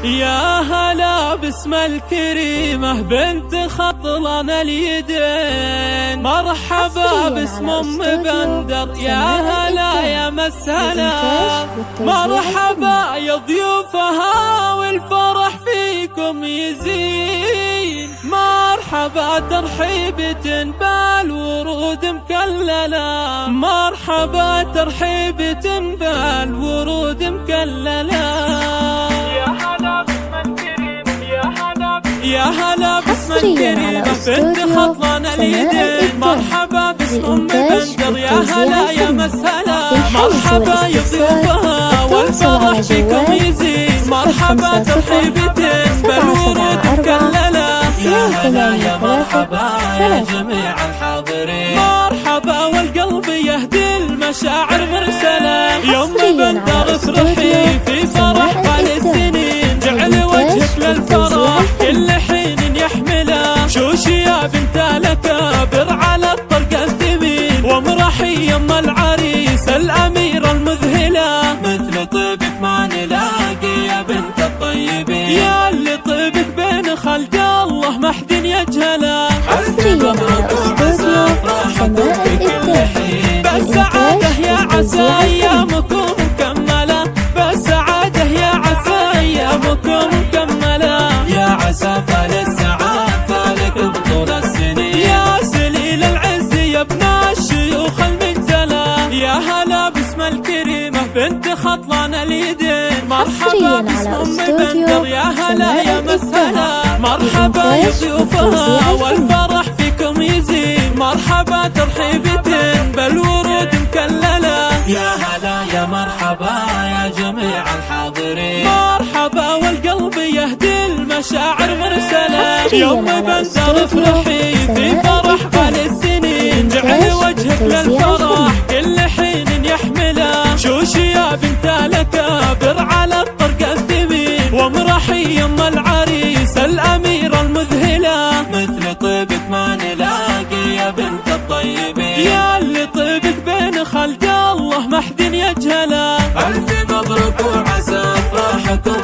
يا هلا باسم الكريمة بنت خطلان اليدين، مرحبا باسم ام بندر، يا هلا يا مسهلا، مرحبا يا ضيوفها والفرح فيكم يزين، مرحبا ترحيبة بالورود مكللة، مرحبا ترحيبة بالورود مكللة. يا هلا باسم الكريمة بنت خطلان اليدين، مرحبا باسم ام بندر، يا هلا يا مسهلا، مرحبا يا ضيوفها والفرح بكم يزين، مرحبا ترحيبتين بالورود مكللة، يا هلا يا مرحبا يا جميع الحاضرين، مرحبا والقلب يهدي المشاعر مرسلة، يا ام بندر افرحي في فرح طال السنين، جعل وجهك للفرح كل حين يحمله، شوشي يا بنت الأكابر على الطرق الثمين، وامرحي يم العريس الأميرة المذهلة، مثل طيبك ما نلاقي يا بنت الطيبين، يا اللي طيبك بين خلق الله ما حد يجهله، حسبي مبروك وعسى فرحكم في كل حين، بالسعادة يا عسى أيامكم مكملة، بالسعادة يا عسى أيامكم مكملة، يا عسى فال السعاد فالك بطول السنين، يا سليل العز يا ابن الشيوخ المنزلة، يا هلا باسم الكريمة بنت خطلان اليدين، مرحبا باسم ام بندر، يا هلا يا مسهلا، مرحبا يا ضيوفها والفرح فيكم يزين، مرحبا ترحيبتين بالورود مكللة، يا هلا يا مرحبا يا جميع الحاضرين، مرحبا والقلب يهدي المشاعر مرسلة، يا ام بندر افرحي في فرح طال السنين، جعل وجهك للفرح كل حين يحمله، شوشي يا بنت الأكابر على الطرق الثمين، وامرحي يم العريس الأميرة المذهلة، مثل طيبك ما نلاقي يا بنت الطيبين، يا اللي طيبك بين خلق الله ما حد يجهله، ألف مبروك وعسى فرحكم